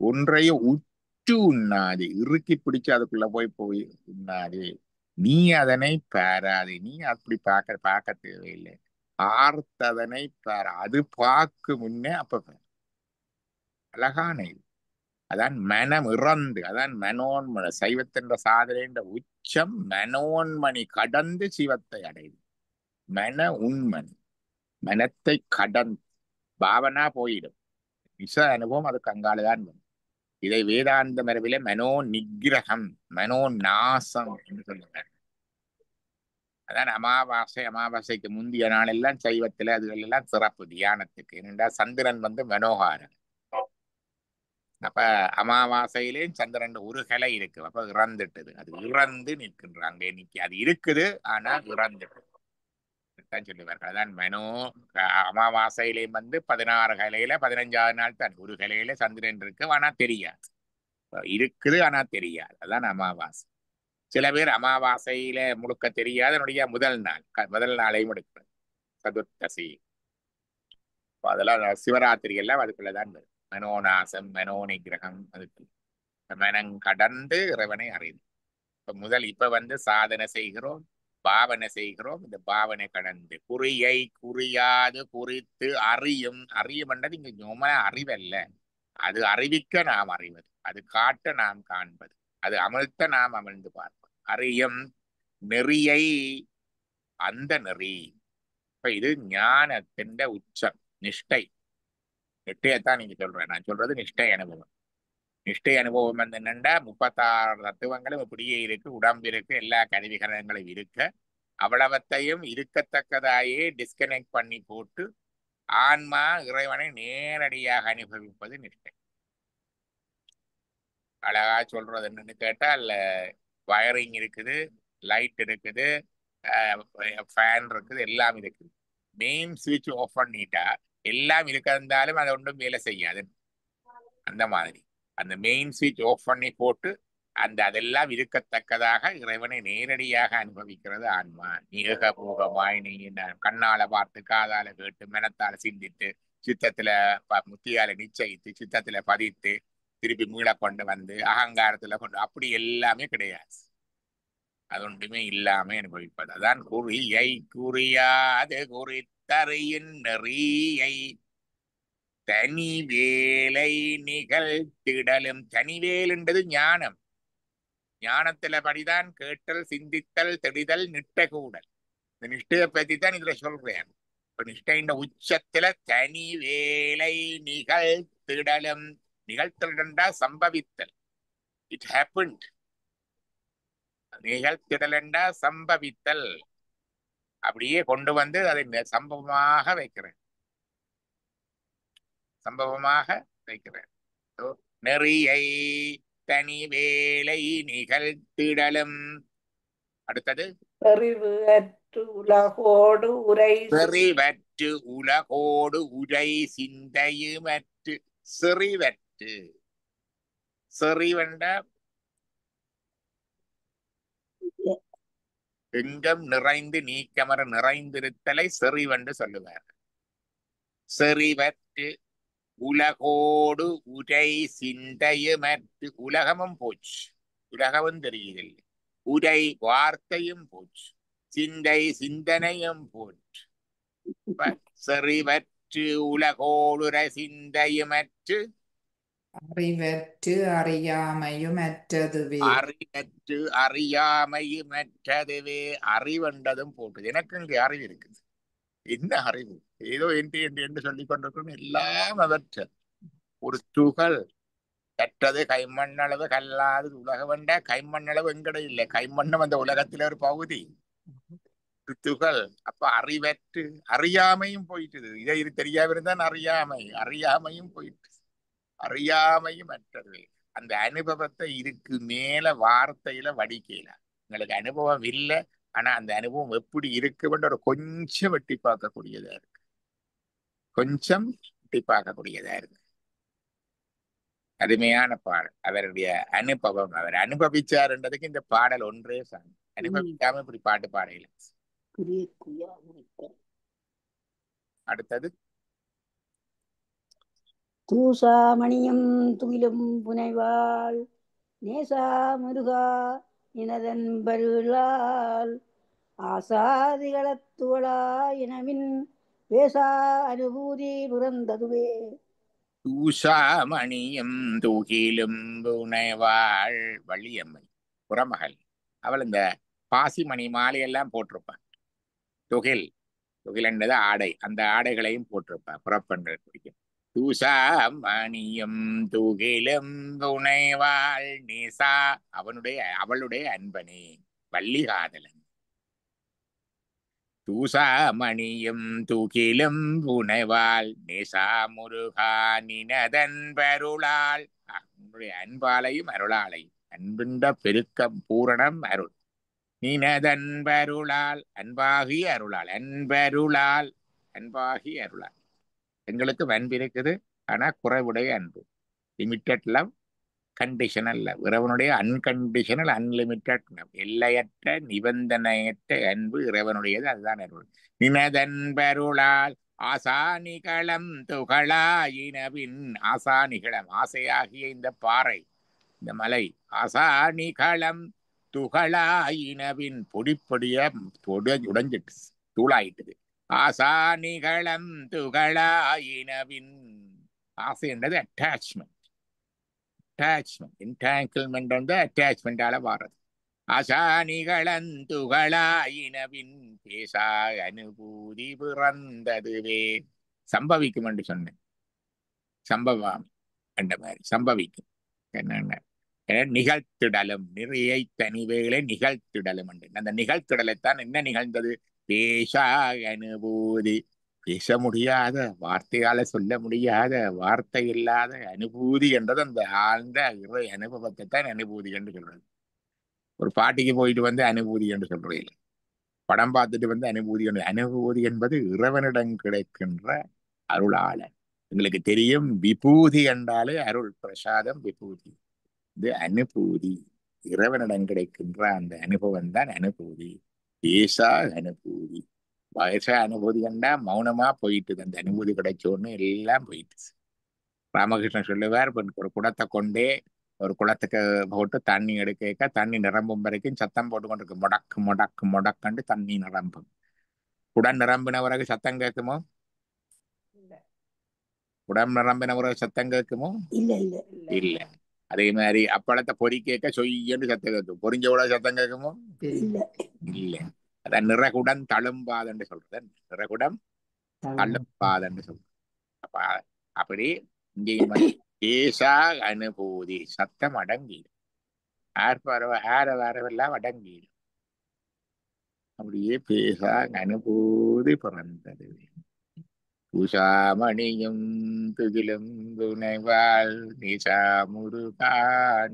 ஒன்றையும் உற்று உண்ணாதே இறுக்கி பிடிச்சு அதுக்குள்ள போய் உண்ணாதே, நீ அதனை பாராதே. நீ அப்படி பார்க்க தேவையில்லை. பார்த்ததனை பார். அது பார்க்க முன்னே அப்ப அழகான இது. அதான் மனம் இறந்து, அதான் மனோன்மணி. சைவத்தின் சாதனை உச்சம் மனோன்மணி கடந்து சிவத்தை அடையுது. மன உண்மணி மனத்தை கடந்து பாவனா போயிடும். நிச அனுபவம் அதுக்கு அங்காலதான் வரும். இதை வேதாந்த மரபில மனோ நிகிரகம், மனோ நாசம் என்று சொல்லுவார். அதான் அமாவாசைக்கு முந்தைய நாள் எல்லாம் சைவத்துல அதுகள் எல்லாம் சிறப்பு தியானத்துக்கு. ஏனென்றா சந்திரன் மனோகாரன். அப்ப அமாவாசையிலேயும் சந்திரன் ஒரு கலை இருக்கு. அப்ப இறந்துட்டது, அது இறந்து நிற்கின்ற அங்கே நிக்க அது இருக்குது, ஆனா இறந்துட்டு சொல்லுவார்கள். அதான் மனோ அமாவாசையிலேயும் 16 கலையில 15வது நாள் தான் ஒரு கலையில சந்திரன் இருக்கு, ஆனா தெரியாது. இருக்குது ஆனா தெரியாது, அதான் அமாவாசை. சில பேர் அமாவாசையில முழுக்க தெரியாது, அதனுடைய முதல் நாளையும் எடுக்கிறது சதுர்த்தசி. அதெல்லாம் சிவராத்திரி எல்லாம் அதுக்குள்ளதான் வரும். மனோநாசம் மனோ நிகிரகம் அதுக்கு மனம் கடந்து இறைவனை அறிவு. இப்ப சாதனை செய்கிறோம், பாவனை செய்கிறோம். இந்த பாவனை கடந்து குறியை குறியாது குறித்து அறியும். அறியும்ன்றது இங்க சும்மா அறிவல்ல, அது அறிவிக்க நாம் அறிவது, அது காட்ட நாம் காண்பது, அது அமிழ்த்த நாம் அமிழ்ந்து பார்ப்பது. அறியும் நெறியை, அந்த நெறி. இப்ப இது ஞானத்தின் உச்சம், நிஷ்டை. நிஷ்டையத்தான் நீங்க சொல்றேன், நான் சொல்றது நிஷ்டை அனுபவம். நிஷ்டை அனுபவம் என்னண்டா 36 தத்துவங்களும் இப்படியே இருக்கு, உடம்பு இருக்கு, எல்லா கருவிகரணங்களும் இருக்க, அவ்வளவத்தையும் இருக்கத்தக்கதாயே டிஸ்கனெக்ட் பண்ணி போட்டு ஆன்மா இறைவனை நேரடியாக அனுபவிப்பது நிஷ்டை. அழகா சொல்றது என்னன்னு கேட்டால், வயரிங் இருக்குது, லைட் இருக்குது, ஃபேன் இருக்குது, எல்லாம் இருக்குது. மெயின் சுவிட்ச் ஆஃப் பண்ணிட்டா எல்லாம் இருந்தாலும் அதை ஒன்றும் வேலை செய்யாது. அந்த மாதிரி அந்த மெயின் சுவிட்ச் ஆஃப் பண்ணி போட்டு அதெல்லாம் இருக்கத்தக்கதாக இறைவனை நேரடியாக அனுபவிக்கிறது ஆன்மா. நீ ஏகபோகமாய் நீ கண்ணால பார்த்து, காதால கேட்டு, மனத்தால சிந்தித்து, சித்தத்துல முத்தியால நிச்சயித்து, சித்தத்துல பதித்து, திருப்பி மீள கொண்டு வந்து அகங்காரத்துல கொண்டு, அப்படி எல்லாமே கிடையாது. அது ஒன்றுமே இல்லாம அனுபவிப்பது. அதான் குறியை குறியாது குறித்தறியின் நெறியை தனி வேலை நிகழ்த்திடலும். தனிவேல் என்றது ஞானம். ஞானத்துல படிதான் கேட்டல், சிந்தித்தல், தெளிதல், நிட்ட கூடல். இந்த நிஷ்டையை பத்தி தான் இதுல சொல்றேன். இப்ப நிஷ்டையின் உச்சத்துல தனி வேலை நிகழ்த்திடலும். நிகழ்த்தல் என்றா சம்பவித்தல், இட் ஹேப்பன்ட். நிகழ்த்திடல் என்றா சம்பவித்தல், அப்படியே கொண்டு வந்து அதை சம்பவமாக வைக்கிறேன், சம்பவமாக வைக்கிறேன். நெறியை தனி வேலை நிகழ்த்திடலும். அடுத்தது செறிவு அற்று உலகோடு உரை செறிவற்று உலகோடு உரை சிந்தையுமற்று. செறிவற்று, செறிவென்ற எங்கும் நிறைந்து நீக்கமர நிறைந்திருத்தலை செறிவென்று சொல்லுவார். செறிவற்று உலகோடு உரை சிந்தையுமற்று. உலகமும் போச்சு, உலகமும் தெரியுதில்லை. உரை வார்த்தையும் போச்சு, சிந்தனையும் போச்சு. செறிவற்று உலகோடுரை சிந்தையுமற்று. அறிவற்று அறியாமையுமற்றதுவே. அறிவற்று அறியாமையுமற்றதுவே. அறிவென்றதும் போட்டு. எனக்கு இங்கே அறிவு இருக்குது. என்ன அறிவு? ஏதோ என்று சொல்லிக் கொண்டிருக்கணும். எல்லாம் அவற்ற ஒரு துகள். கற்றது கைமண்ணளவு கல்லாது உலகவெண்ட. கைமண்ணளவு எங்கட இல்லை, கைமண்ணும் அந்த உலகத்துல ஒரு பகுதி, துகள். அப்ப அறிவற்று அறியாமையும் போயிட்டுது. இதை தெரியாம இருந்தான் அறியாமையும் போயிட்டு. அறியாமையும் அற்றது. அந்த அனுபவத்தை இதுக்கு மேல வார்த்தையில வடிக்கல. உங்களுக்கு அனுபவம் இல்லை, ஆனா அந்த அனுபவம் எப்படி இருக்குன்னு ஒரு கொஞ்சம் வெட்டி பார்க்கக்கூடியதா இருக்கு, கொஞ்சம் வெட்டி பார்க்கக்கூடியதா இருக்கு. அருமையான பாடல். அவருடைய அனுபவம், அவர் அனுபவிச்சாருன்றதுக்கு இந்த பாடல் ஒன்றே சாமி. அனுபவிக்காம இப்படி பாட்டு பாடையில. அடுத்தது தூசாமணியும் துயிலும் புனைவாள் நேசா முருகா இனதன்பருளால் ஆசாதிகளத்துவளா இனவின் பேசா அனுபூதி புறந்ததுவே. தூஷாமணியும் தூகிலும் புனைவாள் வள்ளியம்மை புறமகள். அவள் இந்த பாசிமணி மாலையெல்லாம் போட்டிருப்பான். துகில் என்றது ஆடை, அந்த ஆடைகளையும் போட்டிருப்பான் புறப்பெண்கள் பிடிக்கும். தூஷாமணியும் துகிலும் புனைவாள் நேசா, அவளுடைய அன்பனே, வள்ளி காதலன். தூசாமணியும் தூக்கிலும் புனைவாள் நேசா முருகா நினதன் பருளால். உன்னுடைய அன்பாலையும் அருளாலையும், அன்பின்ற பெருக்கம் பூரணம் அருள். நினதன் பருளால், அன்பாகி அருளால், அன்பருளால், அன்பாகி அருளால். எங்களுக்கு அன்பு இருக்குது, ஆனா குறைவுடைய அன்பு. Limited love, conditional love. இறைவனுடைய அன்கண்டிஷனல் அன்லிமிட்டட் லவ், எல்லையற்ற நிபந்தனையற்ற அன்பு இறைவனுடையது. அதுதான் அருள். நினதன்பருளால் ஆசானிகளம் துகளாயினவின். ஆசானிகளம், ஆசையாகிய இந்த பாறை, இந்த மலை, ஆசானிகளம் துகளாயினவின், பொடிப்பொடிய உடைஞ்சிட்டு தூளாயிட்டுது. ஆசானிகளம் துகளாயினவின். ஆசை என்றது அட்டாச்மெண்ட். அட்டாச்மெண்ட், என்டாங்கிள்மெண்ட் வந்து அட்டாச்மெண்டால வாரது. அசானிகளந்துகளாயினவின் பேசா அனுபூதி பிறந்ததுவே. சம்பவிக்கும் என்று சொன்னேன். சம்பவம் என்ற மாதிரி சம்பவிக்கும். என்னென்ன நிகழ்த்திடலும், நிறைய தனிவேளை நிகழ்த்திடலும் என்று. அந்த நிகழ்த்திடலைத்தான் என்ன நிகழ்ந்தது? பேசா அனுபூதி. பேச முடியாத, வார்த்தையால சொல்ல முடியாத, வார்த்தை இல்லாத அனுபூதி என்றது அந்த ஆழ்ந்த இறை அனுபவத்தை தான் அனுபூதி என்று சொல்றது. ஒரு பாட்டிக்கு போயிட்டு வந்து அனுபூதி என்று சொல்றது இல்லை. படம் பார்த்துட்டு வந்து அனுபூதி என்று. அனுபூதி என்பது இறைவனிடம் கிடைக்கின்ற அருளாளன். எங்களுக்கு தெரியும், விபூதி என்றாலே அருள் பிரசாதம் விபூதி. இது அனுபூதி, இறைவனிடம் கிடைக்கின்ற அந்த அனுபவம் தான் அனுபூதி. பேசா அனுபூதி. வயசா அனுபூதி கண்டா மௌனமா போயிட்டு, அந்த அனுபூதி கிடைச்சோன்னு எல்லாம் போயிட்டு. ராமகிருஷ்ணன் சொல்லுவார், ஒரு குடத்தை கொண்டே ஒரு குளத்துக்கு போட்டு தண்ணி எடுக்க தண்ணி நிரம்பும் வரைக்கும் சத்தம் போட்டு கொண்டிருக்கு. முடக்கு முடக்கு முடக்கண்டு தண்ணி நிரம்பும். குடம் நிரம்பின பிறகு சத்தம் கேட்குமோ? குடம் நிரம்பின பிறகு சத்தம் கேட்குமோ? இல்ல இல்ல இல்ல. அதே மாதிரி அப்பளத்தை பொறி கேட்க சொய்யன்னு சத்தம் கேட்கும். பொறிஞ்ச கூட சத்தம் கேட்குமோ? இல்ல இல்ல. அதான் நிறகுடம் தழும்பாதன்னு சொல்றது. நிறகுடம் தழும்பாதன்னு சொல்றது. அப்ப அப்படி இங்கேயும் பேசா அனுபூதி, சத்தம் அடங்கிடும். ஆரவாரவெல்லாம் அடங்கிடும். அப்படியே பேசா அனுபூதி பிறந்தது. உஷாமணியும் துகிலும் துணைவாள் நிசா முருகா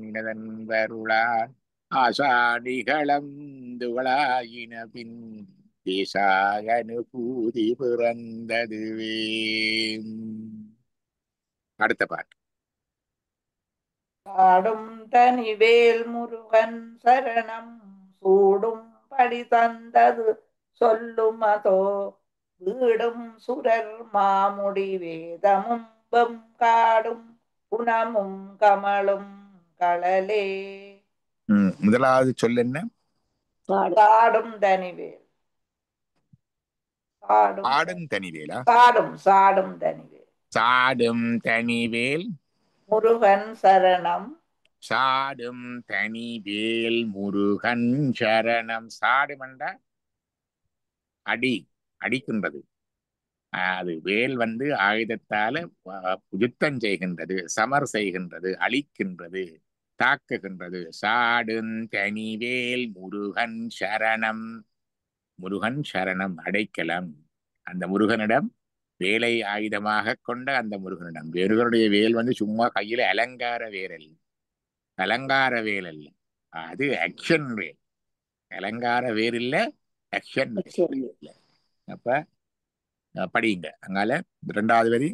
நினதன் வருளான் ஆசானிகளம் துகளாயின பின் பேசா அனுபூதி பிறந்ததுவே. அடுத்த பாட்டு. ஆடும் தனிவேல் முருகன் சரணம் சூடும் படி தந்தது சொல்லுமதோ. வீடும் சுரர் மாமுடி வேதமும் காடும் புனமும் கமலும் களலே. முதலாவது சொல் என்ன? சாடும் தனிவேல். சாடும் தனிவேலா? சாடும் தனிவேல். சாடும் தனிவேல் முருகன் சரணம். சாடும் தனிவேல் முருகன் சரணம். சாடுமண்டா அடி, அடிக்கின்றது. அது வேல் வந்து ஆயுதத்தால யுத்தம் செய்கின்றது, சமர் செய்கின்றது, அழிக்கின்றது, தாக்குகின்றது. சாடும் தனிவேல் முருகன் சரணம். முருகன் சரணம், அடைக்கலாம். அந்த முருகனிடம், வேலை ஆயுதமாக கொண்ட அந்த முருகனிடம். வேறுகளுடைய வேல் வந்து சும்மா கையில அலங்கார வேல் அல்ல, அலங்கார வேல் அல்ல, அது ஆக்ஷன் வேல். அலங்கார வேர் இல்ல, ஆக்ஷன் வேல். அப்ப படிங்க அங்கால இரண்டாவது வரி.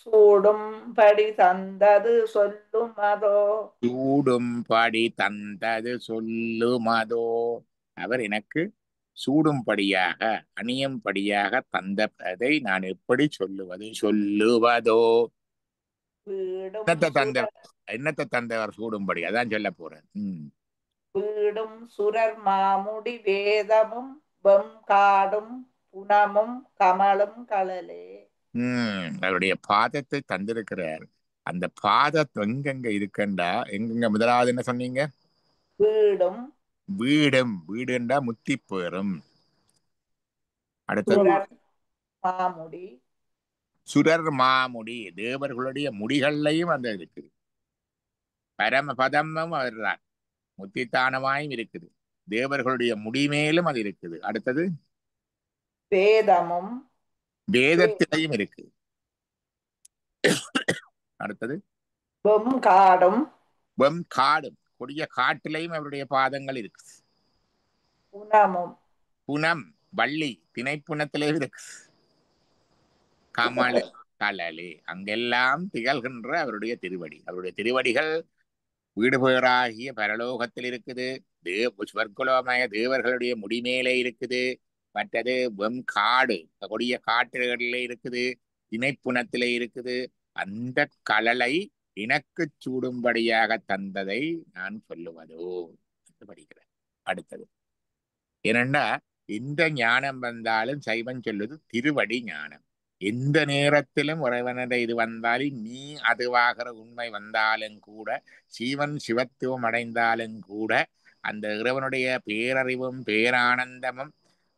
சூடும் படி தந்தது சொல்லுமதோ. சூடும் படி தந்தது சொல்லுமதோ. அவர் எனக்கு சூடும்படியாக, அணியும்படியாக தந்ததை நான் எப்படி சொல்லுவது? சொல்லுவதோ. என்னத்தை தந்த, என்னத்தை தந்தவர் சூடும்படி? அதான் சொல்ல போறேன். வீடும் சுரர் மாமுடி வேதமும் காடும் புனமும் கமலும் களலே. அவருடைய பாதத்தை தந்திருக்கிறார். அந்த பாதத்தை எங்கெங்க இருக்கண்டா, எங்கெங்க? முதலாவது என்ன சொன்னீங்க? வீடும். வீடும், வீடுண்டா முத்தி பெறும். அடுத்தது மாமுடி. சுரர் மாமுடி, தேவர்களுடைய முடிகள்லையும் அந்த இருக்குது. பரமபதமும் அவர்தான், முத்தித்தானமாயும் இருக்குது. தேவர்களுடைய முடிமேலும் அது இருக்குது. அடுத்தது வேதமும் வேதத்திலையும் இருக்கு. அடுத்தது வெம்காடும் வெம்காடும், கொடிய காட்டிலையும் அவருடைய பாதங்கள் இருக்கு. புனமும் புனம், வள்ளி, திணைப்புணத்திலே இருக்கு. கமல கலலே, அங்கெல்லாம் திகழ்கின்ற அவருடைய திருவடி. அவருடைய திருவடிகள் வீடு பேராகிய பரலோகத்தில் இருக்குது. ஸ்வர்க்குலோமய தேவர்களுடைய முடிமேலே இருக்குது. மற்றது வெம்காடு, கொடிய காட்டுகளிலே இருக்குது. திணைப்புணத்திலே இருக்குது. அந்த கலலை எனக்கு சூடும்படியாக தந்ததை நான் சொல்லுவதோ என்று படிக்கிறேன். அடுத்தது ஏனென்னா, எந்த ஞானம் வந்தாலும் சைவன் சொல்லுது திருவடி ஞானம். எந்த நேரத்திலும் இறைவனுடைய இது வந்தாலும், நீ அதுவாகிற உண்மை வந்தாலும் கூட, சீவன் சிவத்துவம் அடைந்தாலும் கூட, அந்த இறைவனுடைய பேரறிவும் பேரானந்தமும்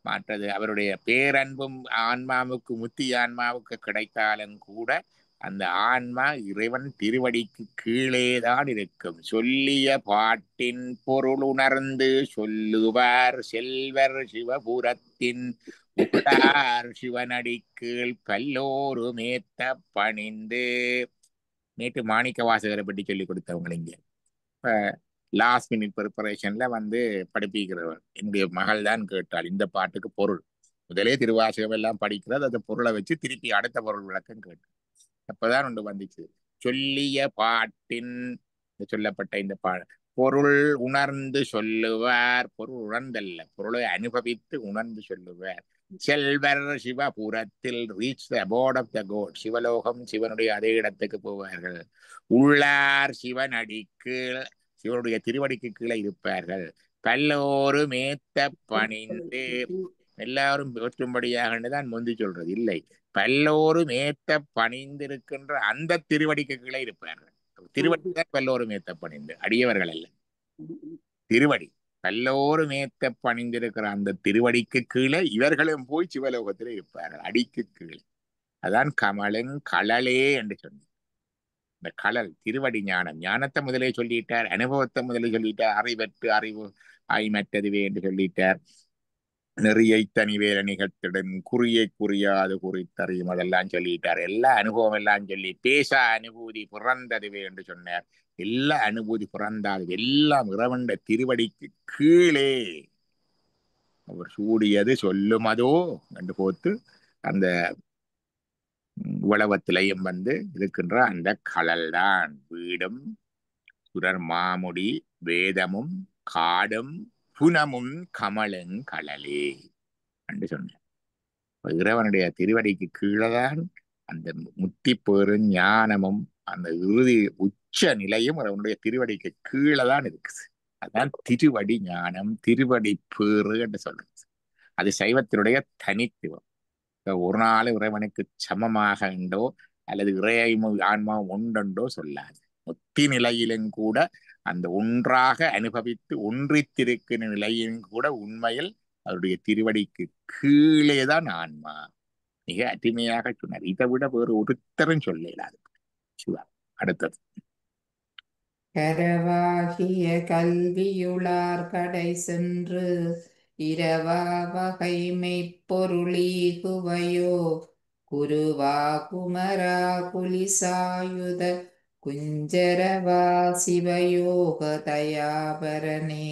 மற்றது அவருடைய பேரன்பும் ஆன்மாவுக்கு முத்தி ஆன்மாவுக்கு கிடைத்தாலும் கூட, அந்த ஆன்மா இறைவன் திருவடிக்கு கீழேதான் இருக்கும். சொல்லிய பாட்டின் பொருள் உணர்ந்து சொல்லுவார் செல்வர் சிவபுரத்தின் உள்ளார் சிவனடி கீழ் பல்லோரு மேத்த பணிந்து. நேற்று மாணிக்க வாசகரை பற்றி சொல்லி கொடுத்தவங்க இங்க லாஸ்ட் மினிட் ப்ரிப்பரேஷன்ல படிப்பிக்கிறவர் என்னுடைய மகள் தான் கேட்டாள் இந்த பாட்டுக்கு பொருள். முதலே திருவாசகம் எல்லாம் படிக்கிறது, அந்த பொருளை வச்சு திருப்பி அடுத்த பொருள் விளக்கம் கேட்டு அப்பதான் ஒன்று வந்துச்சு. சொல்லிய பாட்டின் சொல்லப்பட்ட இந்த பொருள் உணர்ந்து சொல்லுவார். பொருள் உணர்ந்தல்ல, பொருளை அனுபவித்து உணர்ந்து சொல்லுவார். செல்வர் சிவபுரத்தில் reach the abode of the God, சிவலோகம் சிவனுடைய அதே இடத்துக்கு போவார்கள். உள்ளார் சிவன் அடிக்கீழ், சிவனுடைய திருவடிக்கு கீழே இருப்பார்கள். பல்லோரு மேத்த பணிந்து, எல்லாரும் போற்றும்படியாக தான் முந்தி சொல்றது இல்லை. பல்லோரும் ஏத்த பணிந்திருக்கின்ற அந்த திருவடிக்கு கீழே இருப்பார்கள். திருவடி தான் பல்லோரும் ஏத்த பணிந்து, அடியவர்கள் அல்ல. திருவடி பல்லோரும் ஏத்த பணிந்திருக்கிற அந்த திருவடிக்கு கீழே இவர்களும் போய் சிவலோகத்தில் இருப்பார்கள், அடிக்கு கீழே. அதான் கமலன் கழலே என்று சொன்னார். இந்த கழல் திருவடி ஞானம். ஞானத்தை முதலே சொல்லிட்டார், அனுபவத்தை முதலே சொல்லிட்டார், அறிவற்று அறிவு ஆய்மற்றதுவே என்று சொல்லிட்டார். நெறியை தனிவேற நிகழ்த்திடன் குறியை குறியாது குறித்தறியும் அதெல்லாம் சொல்லிட்டார். எல்லா அனுபவம் எல்லாம் சொல்லி பேச அனுபூதி பிறந்ததுவே என்று சொன்னார். எல்லா அனுபூதி பிறந்தாது எல்லாம் இறைவன் திருவடிக்கு கீழே அவர் சூடியது சொல்லுமதோ என்று போத்து அந்த உலகத்திலையும் இருக்கின்ற அந்த கழல் தான் வீடும் சுடர் மாமுடி வேதமும் காடும் புனமும் கமலும் கழலே என்று சொன்னார். இறைவனுடைய திருவடிக்கு கீழேதான் அந்த முத்தி பெரும் ஞானமும் அந்த இறுதி உச்ச நிலையும் அவனுடைய திருவடிக்கு கீழே தான் இருக்குது. அதான் திருவடி ஞானம், திருவடி பேறு என்று சொல்றது. அது சைவத்தினுடைய தனித்துவம். ஒரு நாள் இறைவனுக்கு சமமாக உண்டோ அல்லது இறையமும் ஆன்மாவும் ஒன்றோ சொல்லாது. முத்தி நிலையிலும் கூட அந்த ஒன்றாக அனுபவித்து ஒன்றித்திருக்கிற நிலையிலும் கூட உண்மையில் அவருடைய திருவடிக்கு கீழே தான் ஆன்மா. மிக அருமையாக சொன்னார். இதை விட வேறு ஒருத்தரும் சொல்லலாது. சிவா. அடுத்தது கரவாகிய கல்வியுளார் கடை சென்று இரவா வகை மெய்ப்பொருளீகுவையோ குருவா குமரா குலிசாயுத குஞ்சரவா சிவயோக தயாபரனே.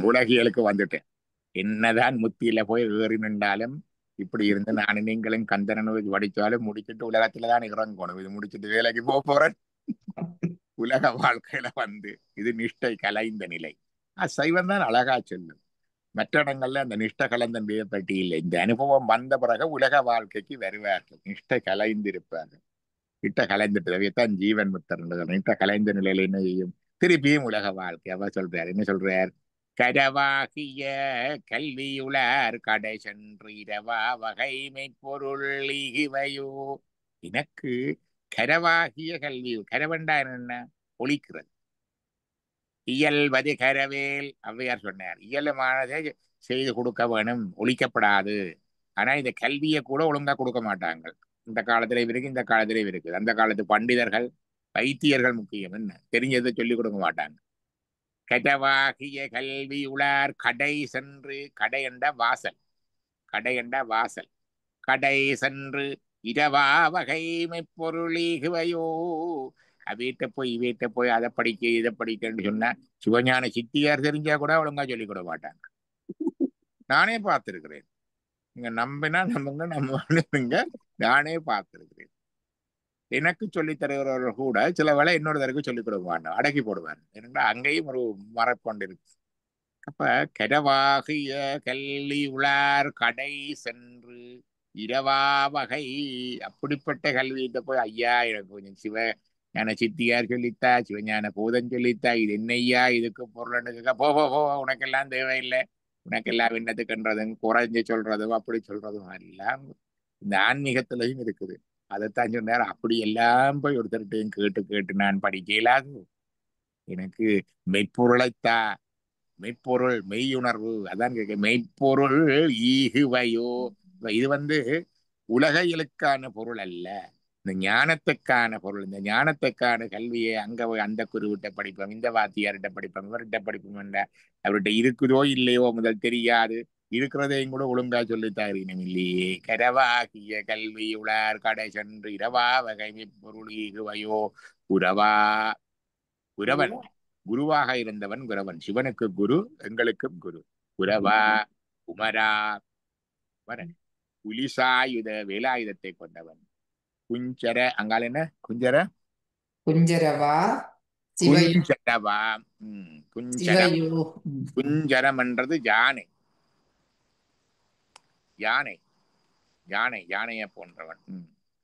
உலகியலுக்கு வந்துட்டேன். என்னதான் முத்தியில போய் ஏறி நின்றாலும் இப்படி இருந்து நானும் நீங்களும் கந்தனு படிச்சாலும் முடிச்சுட்டு உலகத்துலதான் இறங்கணும். இது முடிச்சுட்டு வேலைக்கு போறேன். உலக வாழ்க்கையில இது நிஷ்டை கலைந்த நிலை. சைவம் தான் அழகா சொல்லும். மற்ற இடங்கள்ல அந்த நிஷ்டை கலைந்த பற்றி இல்லை. இந்த அனுபவம் வந்த பிறகு உலக வாழ்க்கைக்கு வருவார்கள். நிஷ்டை கலைந்திருப்பார்கள். நிஷ்டை கலைந்துட்டு ஜீவன் முத்தர் நிஷ்டை கலைந்த நிலையில என்ன செய்யும்? திருப்பியும் உலக வாழ்க்கை. அவ சொல்றார், என்ன சொல்றார்? கரவாகிய கல்வியுளார் கடை சென்று இரவா வகைமை பொருள் இவையோ. எனக்கு கரவாகிய கல்வி, கரவண்டா என்ன? ஒழிக்கிறது. இயல்வது கரவேல் ஔவையார் சொன்னார். இயலுமானதை செய்து கொடுக்க வேணும், ஒழிக்கப்படாது. ஆனா இந்த கல்வியை கூட ஒழுங்கா கொடுக்க மாட்டாங்க. இந்த காலத்துல இருக்கு, இந்த காலத்துல இருக்குது. அந்த காலத்து பண்டிதர்கள் வைத்தியர்கள் முக்கியம், என்ன தெரிஞ்சதை சொல்லிக் கொடுக்க மாட்டாங்க. கரவாகிய கல்வி உளார் கடை சென்று, கடை என்ற வாசல், கடை என்றா வாசல். கடை சென்று இரவா வகைமை பொருளீகுவையோ. வீட்டை போய் அதை படிக்க இதை படிக்கன்னு சொன்னா சிவஞான சித்தியார் தெரிஞ்சா கூட ஒழுங்கா சொல்லிக் கொட மாட்டாங்க. நானே பார்த்திருக்கிறேன். நீங்க நம்பினா நம்புங்க, நம்புங்க. நானே பார்த்திருக்கிறேன். எனக்கு சொல்லி தருகிறவர்கள் கூட சில வேளை இன்னொருத்தருக்கு சொல்லிக் கொடுக்க மாட்டோம், அடக்கி போடுவார். ஏன்னா அங்கேயும் ஒரு மரப்பொண்டு இருக்கு. அப்ப கெடவாகிய கல்வி உளார் கடை சென்று இரவா வகை. அப்படிப்பட்ட கல்வியிட்ட போய் ஐயா எனக்கு கொஞ்சம் சிவஞான சித்தியார் சொல்லித்தா, சிவஞான போதன் சொல்லித்தா, இது என்னையா இதுக்கு பொருள் போ உனக்கெல்லாம் தேவையில்லை, உனக்கெல்லாம் விண்ணத்துக்குன்றதும் குறைஞ்சு சொல்றதும் அப்படி சொல்றதும் எல்லாம் இந்த ஆன்மீகத்திலையும் இருக்குது. அதைத்தான் சொன்னார். அப்படி எல்லாம் போய் ஒருத்தர்கிட்டையும் கேட்டு நான் படிக்க இயலாது. எனக்கு மெய்ப்பொருளைத்தா, மெய்ப்பொருள் மெய்யுணர்வு அதான் கேட்க. மெய்ப்பொருள் ஈகுவையோ. இது உலகியலுக்கான பொருள் அல்ல, இந்த ஞானத்துக்கான பொருள். இந்த ஞானத்துக்கான கல்வியை அங்க அந்த குருவிட்ட படிப்போம், இந்த வாத்தியார்கிட்ட படிப்போம், இவர்கிட்ட படிப்போம் என்ற அவர்கிட்ட இருக்குதோ இல்லையோ முதல் தெரியாது. இருக்கிறதையும் கூட ஒழுங்கா சொல்லித்தாரினம் இல்லையே. கரவாகிய கல்வி உளார் கடை சென்று இரவா வகை பொருள் ஈகுவையோ. குரவா குரவன் குருவாக இருந்தவன் குரவன். சிவனுக்கு குரு, எங்களுக்கும் குரு. குரவா குமரா வரன் புலிசாயுத வேலாயுதத்தை கொண்டவன். குஞ்சர அங்கால என்ன குஞ்சரவா குஞ்சரவா. குஞ்சரம். சிவயோ. குஞ்சரம் என்றது யானை. யானை யானை யானையை போன்றவன்.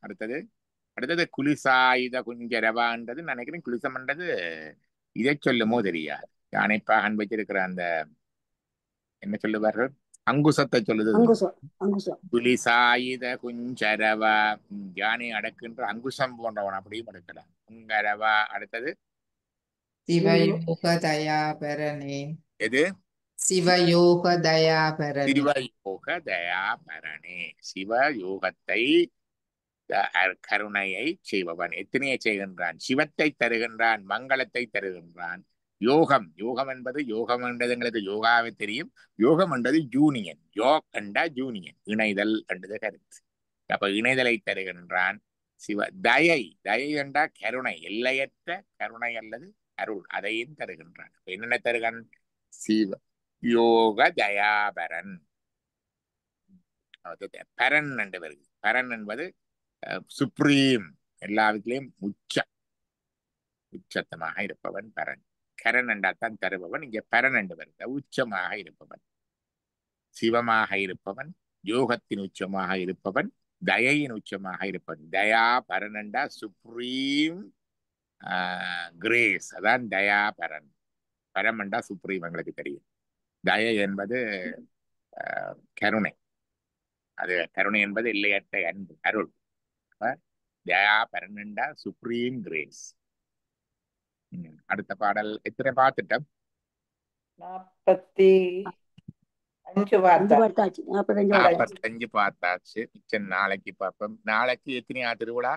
அடுத்தது குலிசாயுத குஞ்சரவான்றது நினைக்கிறேன். குலிசம்ன்றது இதை சொல்லுமோ தெரியாது. யானைப்பாகன் வச்சிருக்கிற அந்த என்ன சொல்லுவார்கள், அங்குசத்தை சொல்லுது. குலிசாயுத குஞ்சரவா. யானை அடக்குன்ற அங்குசம் போன்றவன் அப்படியும் எடுக்கலாம். குங்கரவா. அடுத்தது சிவயோக தயாபரணே. எது? சிவயோக தயாபரணே. சிவயோக தயாபரணே. சிவயோகத்தை கருணையை செய்பவன். எத்தனையை செய்கின்றான்? சிவத்தை தருகின்றான், மங்களத்தை தருகின்றான். யோகம் என்பது எங்களுக்கு யோகாவே தெரியும். யோகம் என்றது யூனியன். யோக் என்றா யூனியன், இணைதல் என்றது கருத்து. அப்ப இணைதலை தருகின்றான். தயை என்றா கருணை, எல்லையற்ற கருணை அல்லது அருள், அதையும் தருகின்றான். என்னென்ன தருகன்? சிவ யோக தயாபரன். பரன் என்று வருது. பரன் என்பது சுப்ரீம், எல்லா வீட்டிலையும் உச்சத்தமாக இருப்பவன் பரன். கரண் என்றாத்தான் தருபவன். இங்க பரன் என்று வருது. உச்சமாக இருப்பவன், சிவமாக இருப்பவன், யோகத்தின் உச்சமாக இருப்பவன், தயையின் உச்சமாக இருப்பவன். தயா பரன் என்றா சுப்ரீம் கிரேஸ், அதான் தயா பரன். பரம் என்றா சுப்ரீம், எங்களுக்கு தெரியும். தயை என்பது கருணை. அது கருணை என்பது இல்லையற்ற அன்பு, அருள். தயா பரனண்டா சுப்ரீம் கிரேஸ். அடுத்த பாடல் எத்தனை பார்த்துட்டோம்? 45 பார்த்தாச்சு. மிச்சம் நாளைக்கு பார்ப்போம். நாளைக்கு எத்தனையா திருவிழா?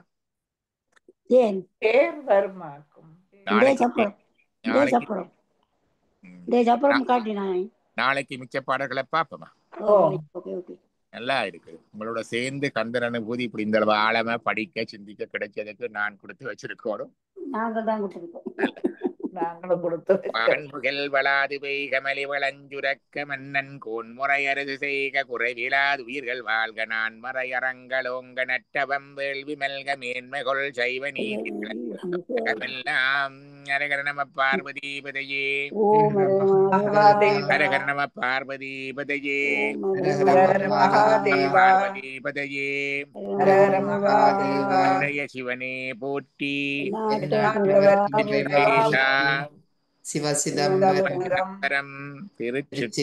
நாளைக்கு மிச்ச பாடல்களை பார்ப்போமா? நல்லா இருக்குது. உங்களோட சேர்ந்து கந்தர் அனுபூதி இப்படி இந்த அளவு ஆழமா படிக்க சிந்திக்க கிடைச்சதுக்கு நான் கொடுத்து வச்சிருக்கோம். மாண்புகள் வளாது பெய்கமலி வளஞ்சுரக்க மன்னன் கோன்முறையரசு செய்க குறைவிலாது உயிர்கள் வாழ்க. நான் மறையறங்களோங்க நட்டவம் வேள்வி மல்க மேன்மைகொள் சைவ நீதிலாம். அரகர நம பார்வதீபதையே, அரகர நம பார்வதீபதையே, பார்வதீபதையே. சிவனே போற்றி. சிவ சிதம்பரம். திருச்சி